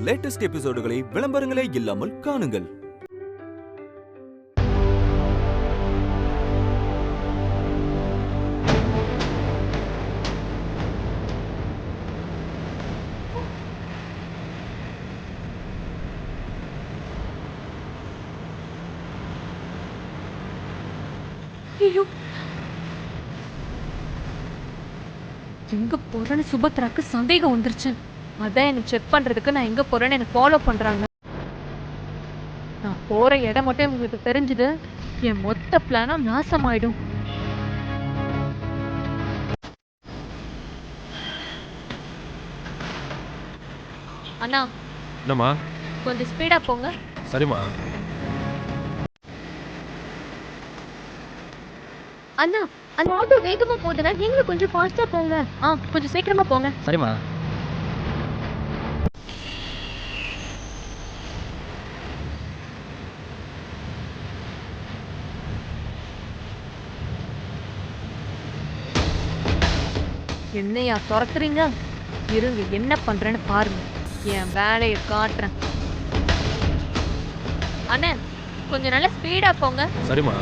Latest எபிசோடுகளை விளம்பரங்களே இல்லாமல் காணுங்கள். ஐயோ, எங்க போறேன்னு சுபத்ராக்கு சந்தேகம் வந்துருச்சு. அதான் எனக்கு செக் பண்றதுக்கு நான் எங்க போறேன்னு எனக்கு ஃபாலோ பண்றாங்க. நான் போற இடம் மட்டும் உங்களுக்கு தெரிஞ்சது, என் மொத்த பிளானும் நாசமாயிடும். அண்ணா, என்னம்மா? கொஞ்சம் ஸ்பீடா போங்க. சரிம்மா. அண்ணா, அந்த ஆட்டோ வேகமா போகுதுன்னா நீங்களும் கொஞ்சம் ஃபாஸ்டா போங்க. கொஞ்சம் சீக்கிரமா போங்க. சரிம்மா. என்னையா துரத்துறீங்க? இருங்க, என்ன பண்றேன்னு பாருங்க. என் வேலையை காட்டுறேன். அண்ணா, கொஞ்சம் நல்லா ஸ்பீடா போங்க. சரிம்மா.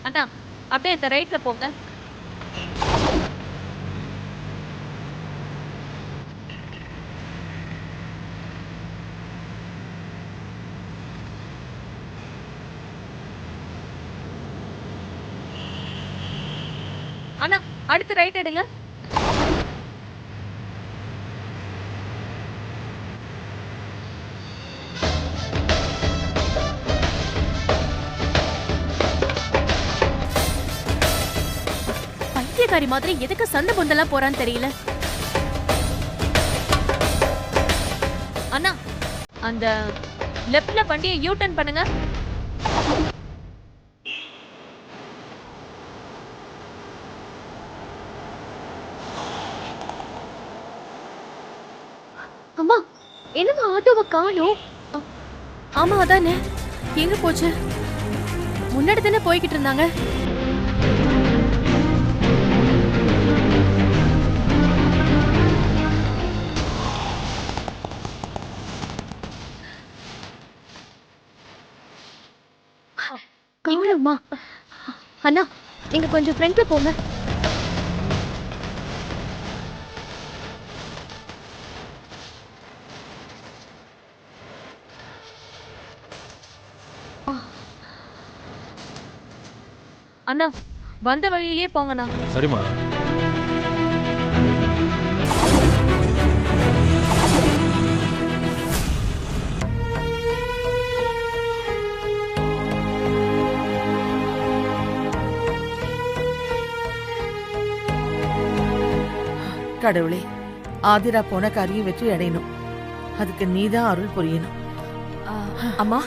அண்ணா, அப்படியே இந்த ரைட்ல போங்க. அண்ணா, அடுத்து ரைட் எடுங்க. பைத்தியக்காரி மாதிரி எதுக்கு சண்டை பொந்தெல்லாம் போறான்னு தெரியல. அண்ணா, அந்த லெஃப்ட்ல வண்டியை யூ டர்ன் பண்ணுங்க. அம்மா, என்னமா ஆட்டோவை காணோம்? ஆமா, அதானே. எங்க போச்சு? முன்னாடி தானே போய்கிட்டு இருந்தாங்க. அம்மா, அண்ணா, நீங்க கொஞ்சம் ஃப்ரண்ட்ல போங்க. அண்ணா, வந்த வழியிலேயே போங்கண்ணா. சரிம்மா. கடவுளே, ஆதிரா போன காரியம் வெற்றி அடையணும். அதுக்கு நீதான் அருள் புரியணும். அம்மா,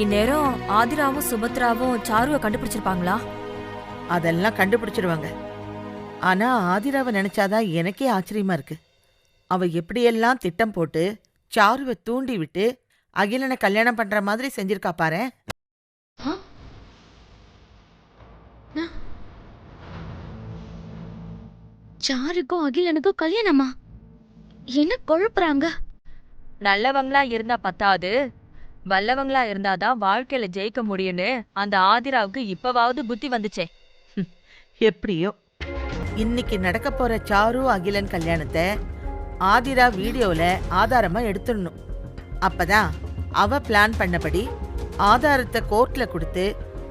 இந்நேரம் ஆதிராவும் சுபத்ராவும் சாருவை கண்டுபிடிச்சிருப்பாங்களா? அதெல்லாம் கண்டுபிடிச்சிருவாங்க. ஆனா ஆதிராவை நினைச்சாதான் எனக்கே ஆச்சரியமா இருக்கு. அவ எப்படியெல்லாம் திட்டம் போட்டு சாருவை தூண்டி விட்டு அகிலனை கல்யாணம் பண்ற மாதிரி செஞ்சிருக்கா பாரு. சாருக்கும் அகிலனுக்கும் கல்யாணமா? என்ன குழப்புறாங்க? நல்லவங்களா இருந்தா பத்தாது, வல்லவங்களா இருந்தாதான் வாழ்க்கையில ஜெயிக்க முடியும்னு அந்த ஆதிராவுக்கு இப்பவாவது புத்தி வந்துச்சே. எப்படியோ இன்னைக்கு நடக்க போற சாரு அகிலன் கல்யாணத்தை ஆதிரா வீடியோல ஆதாரமா எடுத்துடணும். அப்பதான் அவ பிளான் பண்ணபடி ஆதாரத்தை கோர்ட்ல கொடுத்து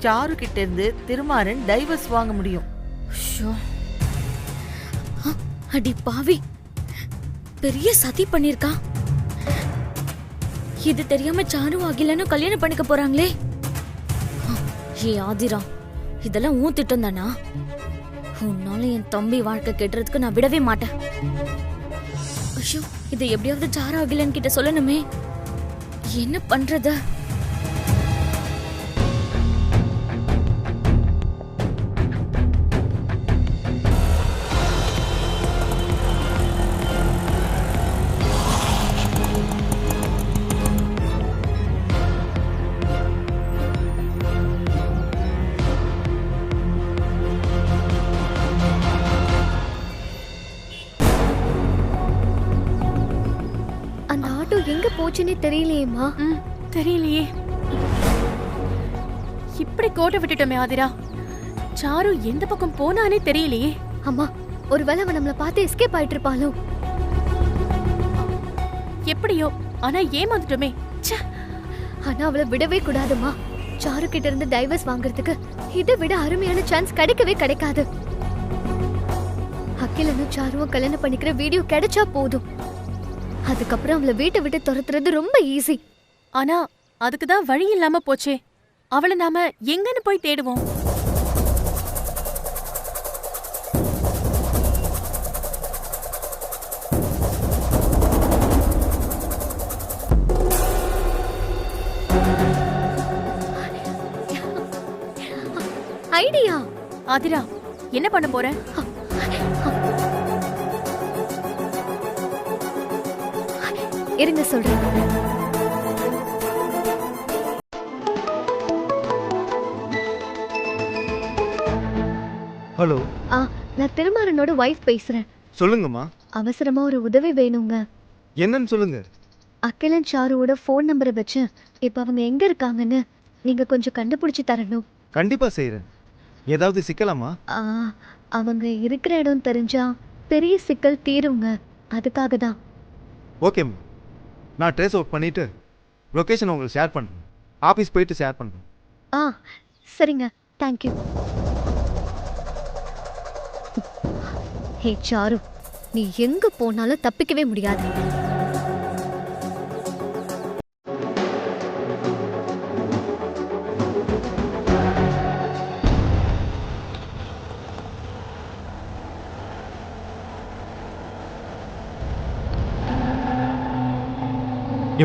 சாரு கிட்ட இருந்து திருமாறன் டைவர்ஸ் வாங்க முடியும். அடி பாவி, பெரிய சதி பண்ணிருக்கா. இது தெரியாம சாரு அகிலனும் கல்யாணம் பண்ணிக்க போறாங்களே. ஏ ஆதிரா, இதெல்லாம் உன் திட்டம் தானா? உன்னால என் தம்பி வாழ்க்கை கெட்டுறதுக்கு நான் விடவே மாட்டேன். ஐயோ, இதை எப்படியாவது சாரு அகிலன் கிட்ட சொல்லணுமே. என்ன பண்றது? போச்சுன்னே தெரியலையேம்மா. தெரியலையே. இப்படி கோட்டை விட்டுட்டோமே ஆதிரா. சாரு எந்த பக்கம் போனானே தெரியலையே. அம்மா, ஒருவேளை அவன் நம்மள பார்த்து எஸ்கேப் ஆயிட்டு இருப்பாளோ? எப்படியோ, ஆனா ஏமாந்துட்டோமே. ச்சே. ஆனா அவளை விடவே கூடாதுமா. சாரு கிட்ட இருந்து டைவர்ஸ் வாங்குறதுக்கு இதை விட அருமையான சான்ஸ் கிடைக்கவே கிடைக்காது. அகிலனும் சாருவும் கல்யாணம் பண்ணிக்கிற வீடியோ கிடைச்சா போதும். அதுக்கப்புறம் அவளை வீட்டை விட்டு துரத்துறது ரொம்ப ஈஸி. ஆனா அதுக்குதான் வழி இல்லாம போச்சே. அவளை நாம எங்கன்னு போய் தேடுவோம்? ஐடியா. ஆதிரா, என்ன பண்ண போற? இருங்க சொல்றேன். ஹலோ. நான் திருமாறனோட வைஃப் பேசுறேன். சொல்லுங்கம்மா. அவசரமா ஒரு உதவி வேணுங்க. என்னன்னு சொல்லுங்க. அகிலன் சாருவோட ஃபோன் நம்பரை வச்சு இப்ப அவங்க எங்க இருக்காங்கன்னு நீங்க கொஞ்சம் கண்டுபிடிச்சு தரணும். கண்டிப்பா செய்யறேன். ஏதாவது சிக்கலாமா? அவங்க இருக்கிற இடம் தெரிஞ்சா பெரிய சிக்கல் தீருங்க. அதுக்காக தான். ஓகேம்மா, நான் ட்ரேஸ் அவுட் பண்ணிட்டு லொக்கேஷன் உங்களுக்கு ஷேர் பண்ணுறேன். ஆஃபீஸ் போயிட்டு ஷேர் பண்ணுறேன். சரிங்க, தேங்க்யூ. ஹே சாரு, நீ எங்க போனாலும் தப்பிக்கவே முடியாது.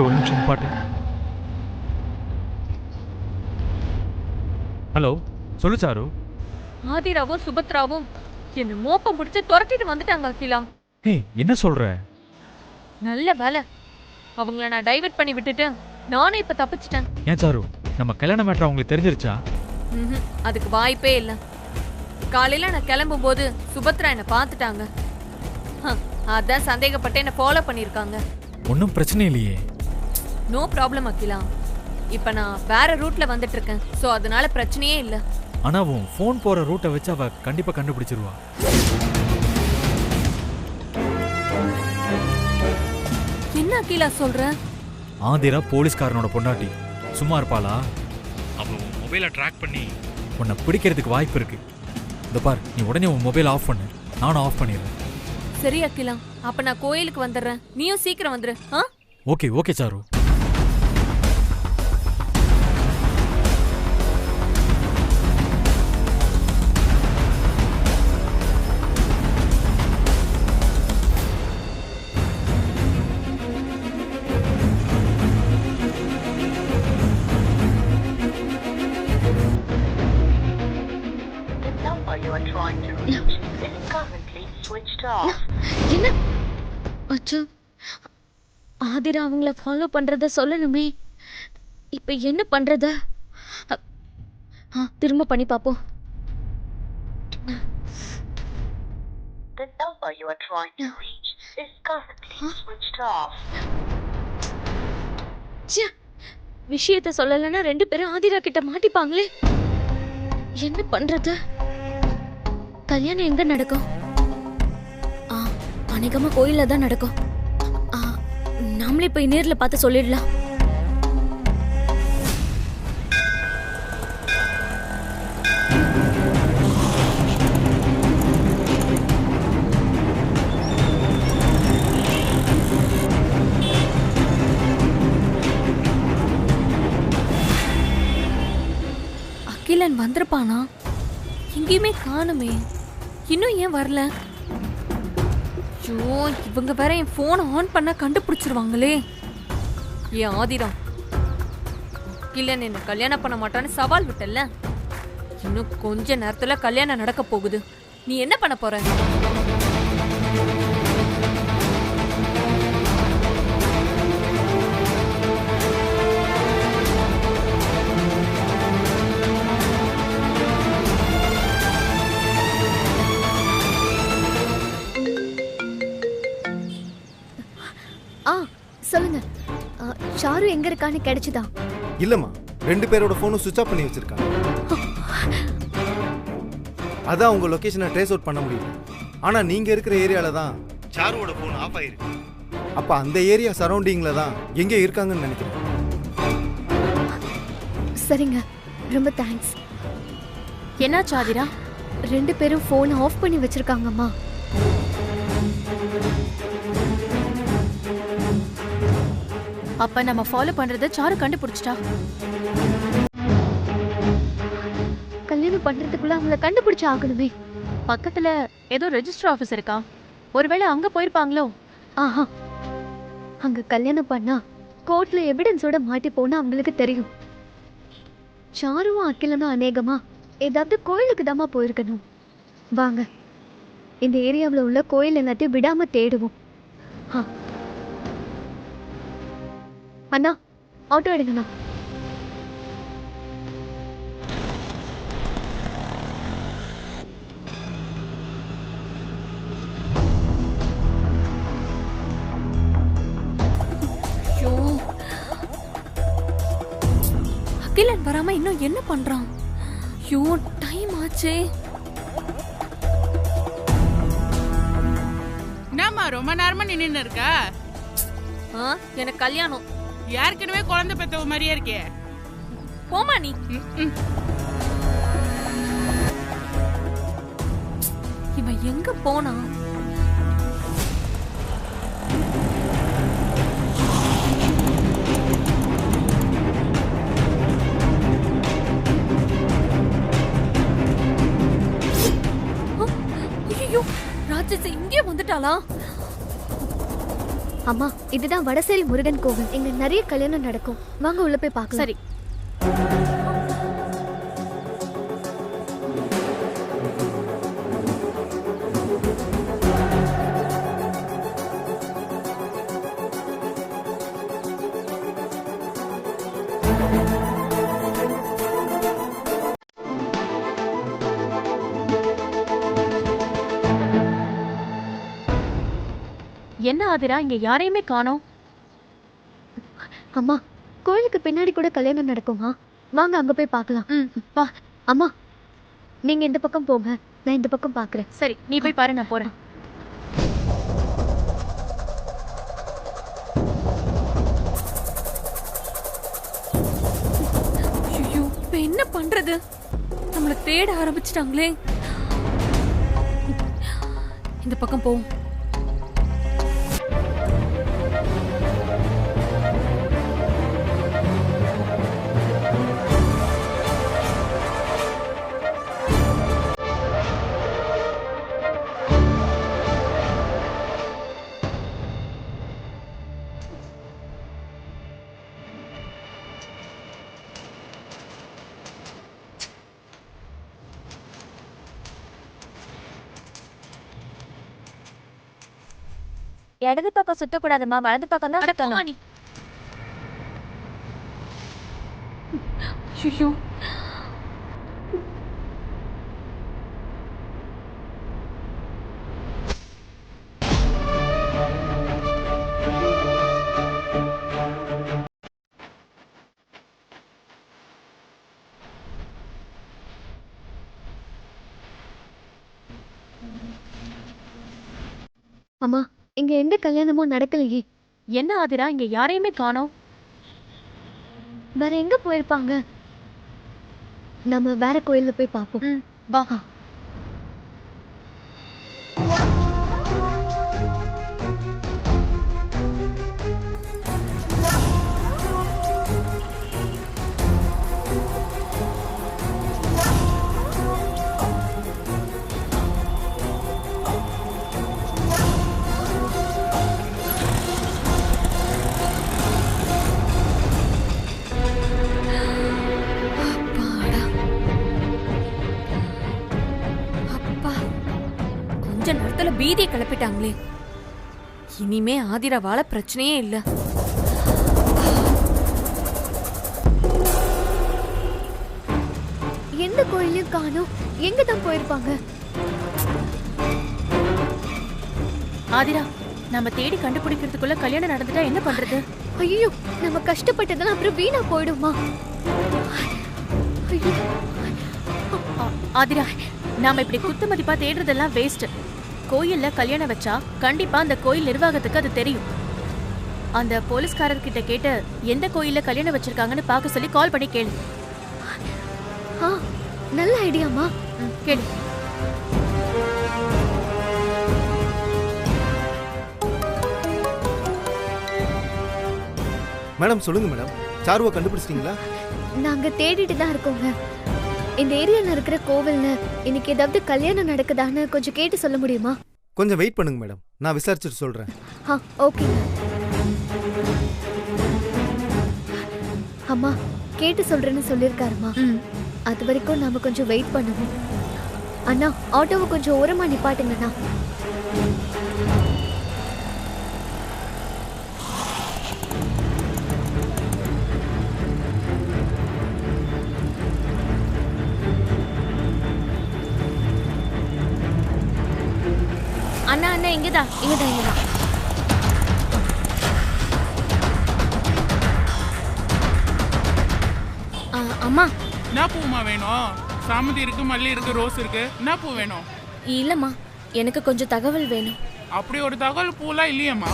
ஒரு நிமிஷம் பாட்டு. ஹலோ, சொல்லு சாரு. ஆதிராவும் சுபத்ராவும் என்ன மோப்பம் பிடிச்சு துரத்திட்டு வந்துட்டாங்க அகிலா. ஏய், என்ன சொல்ற? நல்ல வேலை, அவங்கள நான் டைவர்ட் பண்ணி விட்டுட்டு நானே இப்ப தப்பிச்சிட்டேன். ஏன் சாரு, நம்ம கல்யாண மேட்டர் அவங்களுக்கு தெரிஞ்சிருச்சா? அதுக்கு வாய்ப்பே இல்லை. காலையில நான் கிளம்பும் போது சுபத்ரா என்ன பார்த்துட்டாங்க. அதான் சந்தேகப்பட்டு என்ன ஃபாலோ பண்ணிருக்காங்க. ஒன்றும் பிரச்சனை இல்லையே. No problem Akila. இப்ப நான் வேற ரூட்ல வந்துட்டு இருக்கேன். சோ அதனால பிரச்சனையே இல்லை. ஆனா உன் ஃபோன் போற ரூட்டை வச்சு அவ கண்டிப்பா கண்டுபிடிச்சிருவா. என்ன அகிலா சொல்ற? ஆதிரா போலீஸ்காரனோட பொண்டாட்டி. சும்மா இருப்பாளா? அவ உன் மொபைலை ட்ராக் பண்ணி உன்னை பிடிக்கிறதுக்கு வாய்ப்பு இருக்கு. இந்த பார், நீ உடனே உன் மொபைல் ஆஃப் பண்ணு. நானும் ஆஃப் பண்ணிடுறேன். சரி அகிலா, அப்ப நான் கோயிலுக்கு வந்துடுறேன். நீயும் சீக்கிரம் வந்துரு. Okay okay Charu. என்ன அச்சோ, ஆதிரா அவங்கள ஃபாலோ பண்றத சொல்லணுமே. இப்ப என்ன பண்றது? திரும்ப பண்ணி பாப்போம். விஷயத்த சொல்லலைன்னா 2 பேரும் ஆதிரா கிட்ட மாட்டிப்பாங்களே. என்ன பண்றது? கல்யாணம் எங்க நடக்கும்? அநேகமா கோயில்ல தான் நடக்கும். நாமளே போய் நேர்ல பார்த்து சொல்லிடலாம். அகிலன் வந்திருப்பானா? எங்கேயுமே காணுமே. இன்னும் ஏன் வரல? ஐயோ, இவங்க வேற என் போனை ஆன் பண்ண கண்டுபிடிச்சிருவாங்களே. ஏன் ஆதிரா, அகிலன் என்ன கல்யாணம் பண்ண மாட்டான்னு சவால் விட்டல்ல. இன்னும் கொஞ்ச நேரத்துல கல்யாணம் நடக்க போகுது. நீ என்ன பண்ண போற? சொல்லுங்க. சாரு எங்க இருக்கான்னு கிடைச்சுதா? இல்லம்மா, 2 பேரோட ஃபோனும் சுவிட்ச் ஆஃப் பண்ணி வச்சிருக்காங்க. அதான் உங்க லொகேஷனை ட்ரேஸ் அவுட் பண்ண முடியல. ஆனா நீங்க இருக்கிற ஏரியால தான் சாருவோட ஃபோன் ஆஃப் ஆயிருக்கு. அப்ப அந்த ஏரியா சரௌண்டிங்ல தான் எங்க இருக்காங்கன்னு நினைக்கிறேன். சரிங்க, ரொம்ப தேங்க்ஸ். என்னாச்சு ஆதிரா? 2 பேரும் ஃபோன் ஆஃப் பண்ணி வச்சிருக்காங்கம்மா. அப்ப நம்ம ஃபாலோ பண்றத சாரு கண்டுபிடிச்சிட்டா. கல்யாணம் பண்றதுக்குள்ள அவங்கள கண்டுபிடிச்சு ஆகணுமே. பக்கத்துல ஏதோ ரெஜிஸ்டர் ஆபீஸ் இருக்கா? ஒருவேளை அங்க போயிருப்பாங்களோ? ஆஹா, அங்க கல்யாணம் பண்ணா கோர்ட்ல எவிடன்ஸோட மாட்டி போனா அவங்களுக்கு தெரியும். சாருவும் அகிலனும் அநேகமா ஏதாவது கோயிலுக்கு தாமா போயிருக்கணும். வாங்க, இந்த ஏரியாவில் உள்ள கோயில் எல்லாத்தையும் விடாம தேடுவோம். அண்ணா, ஆட்டோ எடுங்கண்ணா. அகிலன் வராம இன்னும் என்ன பண்றான்? ஐயோ, டைம் ஆச்சே. என்னம்மா ரொம்ப நேரமா நின்னு இருக்கா? எனக்கு கல்யாணம். ஏற்கனவே குழந்தை பெத்தவ மாதிரியே இருக்கே. போமா நீ. இவன் எங்க போனா? ஐயோ, ராட்சசி இங்கே வந்துட்டாளா? அம்மா, இதுதான் வடசேரி முருகன் கோவில். இங்க நிறைய கல்யாணம் நடக்கும். வாங்க உள்ள போய் பார்க்கலாம். சரி. என்ன ஆதிரா, இங்க யாரையுமே காணோம்? அம்மா, கோயிலுக்கு பின்னாடி கூட கல்யாணம் நடக்குமா? வாங்க அங்க போய் பார்க்கலாம். வா. அம்மா, நீங்க இந்த பக்கம் போங்க, நான் இந்த பக்கம் பார்க்கறேன். சரி, நீ போய் பாரு, நான் போறேன். ஐயோ, இப்ப என்ன பண்றது? நம்மள தேட ஆரம்பிச்சிட்டாங்களே. இந்த பக்கம் போ. இடது பக்கம் சுத்தக்கூடாதுமா, வலது பக்கம் தான் சுத்தணும். ஐயோ, அம்மா, இங்க எந்த கல்யாணமும் நடக்கலையே. என்ன ஆதிரா, இங்க யாரையுமே காணோம்? வேற எங்க போயிருப்பாங்க? நம்ம வேற கோயில்ல போய் பார்ப்போம். வா. கொஞ்ச நேரத்துல பீதியை கிளப்பிட்டாங்களே. இனிமே ஆதிராவால பிரச்சனையே இல்ல. எந்த கோயிலையும் காணோம். எங்க தான் போயிருப்பாங்க? ஆதிரா, நம்ம தேடி கண்டுபிடிக்கிறதுக்குள்ள கல்யாணம் நடந்துட்டா என்ன பண்றது? ஐயோ நம்ம கஷ்டப்பட்டதெல்லாம் அப்புறம் வீணா போயிடுமா? ஐயோ ஆதிரா, நாம இப்படி குத்து மதிப்பா தேடுறதெல்லாம் வேஸ்ட். கோயில்ல கல்யாணம் வச்சா கண்டிப்பா அந்த கோயில் நிர்வாகத்துக்கு அது தெரியும். அந்த போலீஸ்காரர்கிட்ட கேட்டு எந்த கோயில்ல கல்யாணம் வச்சிருக்காங்கன்னு பார்க்க சொல்லி கால் பண்ணி கேளு. நல்ல ஐடியாமா. கேளு. மேடம் சொல்லுங்க மேடம், சாருவை கண்டுபிடிச்சிட்டீங்களா? நாங்க தேடிட்டு தான் இருக்கோங்க. இந்த ஏரியால இருக்கிற கோவில்ல இன்னைக்கு ஏதாவது கல்யாணம் நடக்குதான்னு கொஞ்சம் கேட்டு சொல்ல முடியுமா? கொஞ்சம் வெயிட் பண்ணுங்க மேடம், நான் விசாரிச்சுட்டு சொல்றேன். ஓகேங்க. அம்மா கேட்டு சொல்றேன்னு சொல்லியிருக்காருமா. அது வரைக்கும் நாம கொஞ்சம் வெயிட் பண்ணுவோம். அண்ணா ஆட்டோவை கொஞ்சம் ஓரமா நிப்பாட்டுங்கண்ணா. அண்ணா அண்ணா இங்கதான். அம்மா, என்ன பூமா வேணும்? சாமந்தி இருக்கு, மல்லி இருக்கு, ரோஸ் இருக்கு. என்ன பூ வேணும்? இல்லம்மா, எனக்கு கொஞ்சம் தகவல் வேணும். அப்படி ஒரு தகவல் பூலாம் இல்லையம்மா.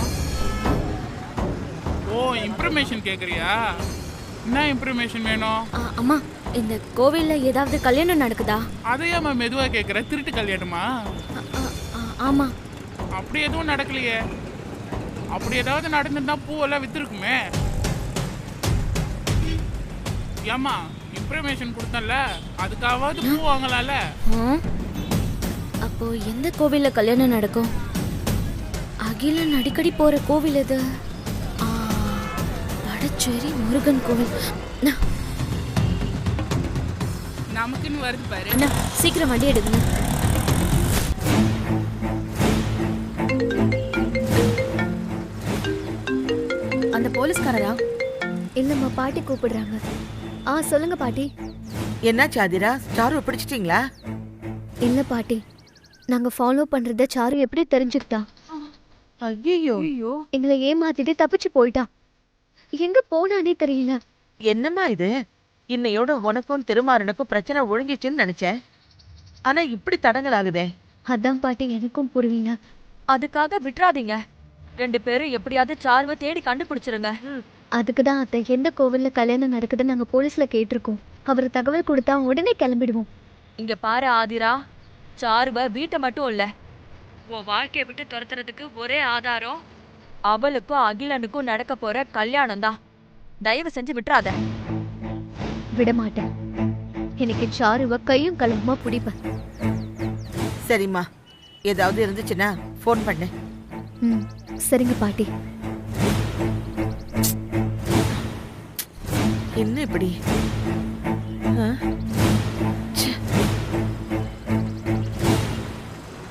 ஓ, இன்ஃபர்மேஷன் கேக்குறியா? என்ன இன்ஃபர்மேஷன் வேணும்? அம்மா, இந்த கோவில்ல ஏதாவது கல்யாணம் நடக்குதா? அதையாம்மா மெதுவா கேக்குற? திருட்டு கல்யாணமா? ஆமா. அப்படி எதுவும் நடக்கலையே. அப்படி ஏதாவது நடந்திருந்தா பூவெல்லாம் வித்துருக்குமே. ஏம்மா, இன்ஃபர்மேஷன் கொடுத்தல, அதுக்காவது பூ வாங்கலாம்ல. அப்போ எந்த கோவில்ல கல்யாணம் நடக்கும்? அகிலன் அடிக்கடி போற கோவில் எது? வடச்சேரி முருகன் கோவில். நமக்குன்னு வருது பாரு. அண்ணா, சீக்கிரம் வண்டி எடுங்க. அந்த போலீஸ்காரரா? இல்லம்மா, பாட்டி கூப்பிடுறாங்க. சொல்லுங்க பாட்டி. என்னாச்சு ஆதிரா, சாருவை பிடிச்சிட்டீங்களா? இல்ல பாட்டி, நாங்க ஃபாலோ பண்றத சாரு எப்படி தெரிஞ்சுக்கிட்டா? ஐயோ, எங்களை ஏமாத்திட்டு தப்பிச்சு போயிட்டா. எங்க போனானே தெரியல. என்னம்மா இது? இன்னையோட உனக்கும் திருமாறனுக்கும் பிரச்சனை ஒழுங்கிச்சுன்னு நினைச்சேன். ஆனா இப்படி தடங்கள் ஆகுதே. அதான் பாட்டி எனக்கும் புரியல. அதுக்காக விட்டுறாதீங்க. 2 பேரும் எப்படியாவது சாருவை தேடி கண்டுபிடிச்சிருங்க. அதுக்குதான் அத்தை எந்த கோவில்ல கல்யாணம் நடக்குதுன்னு நாங்க போலீஸ்ல கேட்டிருக்கோம். அவர் தகவல் கொடுத்தா உடனே கிளம்பிடுவோம். இங்க பாரு ஆதிரா, சாருவை வீட்டை மட்டும் இல்ல, உன் வாழ்க்கையை விட்டு துரத்துறதுக்கு ஒரே ஆதாரம் அவளுக்கும் அகிலனுக்கும் நடக்க போற கல்யாணம் தான். தயவு செஞ்சு விட்டுறாத. விட மாட்டேன். எனக்கு சாருவை கையும் களவுமா பிடிப்பேன். சரிம்மா, ஏதாவது இருந்துச்சுன்னா ஃபோன் பண்ணு. சரிங்க பாட்டி. என்ன இப்படி?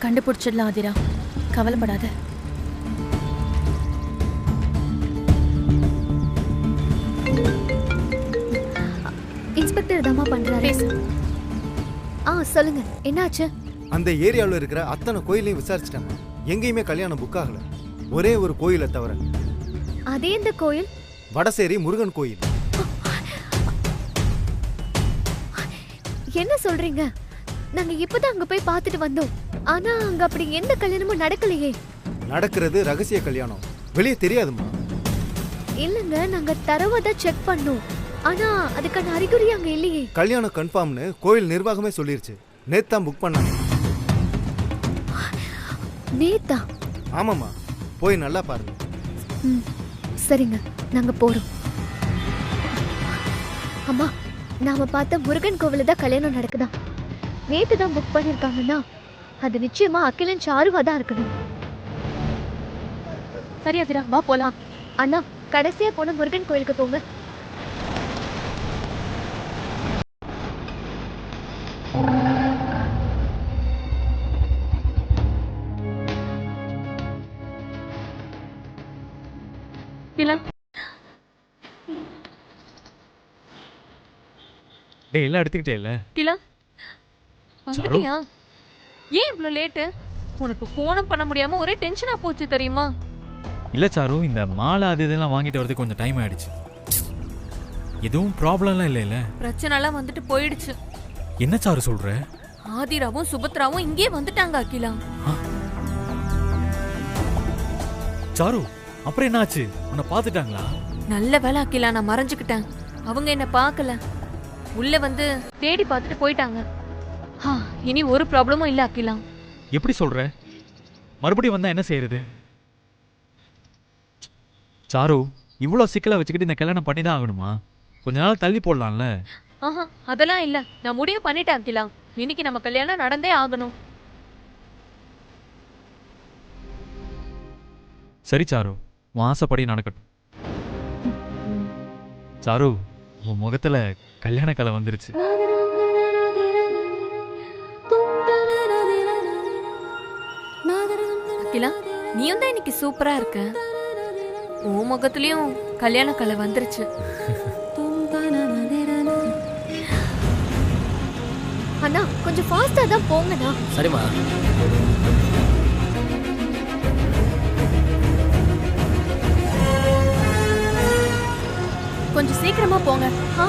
கண்டுபிடிச்சிடலாம் ஆதிரா, கவலைப்படாத. இன்ஸ்பெக்டர் தாமா பண்றாரு. சொல்லுங்க, என்னாச்சு? அந்த ஏரியாவில் இருக்கிற அத்தனை கோயிலையும் விசாரிச்சிட்டாங்க. எங்கேயுமே கல்யாணம் புக் ஆகல. ஒரே ஒரு கோயிலை தவிர. அதே இந்த கோயில்? வடசேரி முருகன் கோயில். என்ன சொல்றீங்க? நாங்க இப்பதான் அங்க போய் பார்த்துட்டு வந்தோம். ஆனா அங்க அப்படி எந்த கல்யாணமும் நடக்கலையே. நடக்கிறது ரகசிய கல்யாணம், வெளியே தெரியாதுமா. இல்லங்க, நாங்க தரவா செக் பண்ணோம். ஆனா அதுக்கான அறிகுறி அங்க இல்லையே. கல்யாணம் கன்ஃபார்ம்னு கோயில் நிர்வாகமே சொல்லிருச்சு. நேத்தான் புக் பண்ணாங்க. நேத்தா? ஆமாம்மா, போய் நல்லா பாருங்க. சரிங்க, நாங்க போறோம். அம்மா, நாம பார்த்த முருகன் கோவில தான் கல்யாணம் நடக்குதா? நேத்து தான் புக் பண்ணிருக்காங்கன்னா அது நிச்சயமா அகிலன் சாருவா தான் இருக்கணும். சரி ஆதிரா, வா போலாம். அண்ணா, கடைசியா போன முருகன் கோயிலுக்கு போங்க. டேய், எல்லாம் எடுத்துக்கிட்டே இல்ல? வந்துட்டியா? ஏன் இவ்வளவு லேட்டு? உனக்கு ஃபோனும் பண்ண முடியாம ஒரே டென்ஷனா போச்சு தெரியுமா? இல்லை சாரு, இந்த மாலை அது இதெல்லாம் வாங்கிட்டு வரதுக்கு கொஞ்சம் டைம் ஆயிடுச்சு. எதுவும் ப்ராப்ளம்லாம் இல்லைல்ல? பிரச்சனைலாம் வந்துட்டு போயிடுச்சு. என்ன சாரு சொல்ற? ஆதிராவும் சுபத்ராவும் இங்கே வந்துட்டாங்க அகிலா. சாரு, அப்புறம் என்னாச்சு? உன்னை பார்த்துட்டாங்களா? நல்ல வேலை அகிலா, நான் மறைஞ்சுக்கிட்டேன். அவங்க என்ன பார்க்கல. உள்ள வந்து தேடி பார்த்துட்டு போயிட்டாங்க. இனி ஒரு ப்ராப்ளமும் இல்ல அகிலா. எப்படி சொல்ற? மறுபடியும் வந்தா என்ன செய்யறது? சாரு, இவ்வளோ சிக்கலை வச்சுக்கிட்டு இந்த கல்யாணம் பண்ணி தான் ஆகணுமா? கொஞ்ச நாள் தள்ளி போடலாம்ல? அதெல்லாம் இல்ல, நான் முடிவு பண்ணிட்டேன் அகிலா. இன்னைக்கு நம்ம கல்யாணம் நடந்தே ஆகணும். சரி சாரு, உன் ஆசைப்படி நடக்கட்டும். சாரு, உன் முகத்துல கல்யாண கலை வந்துருச்சு. அகிலா, நீயும் தான் இன்னைக்கு சூப்பரா இருக்க. உன் முகத்துலயும் கல்யாண கலை வந்துருச்சு. அண்ணா கொஞ்சம் ஃபாஸ்டா தான் போங்கண்ணா. சரிம்மா. கொஞ்சம் சீக்கிரமா போங்க. ஆ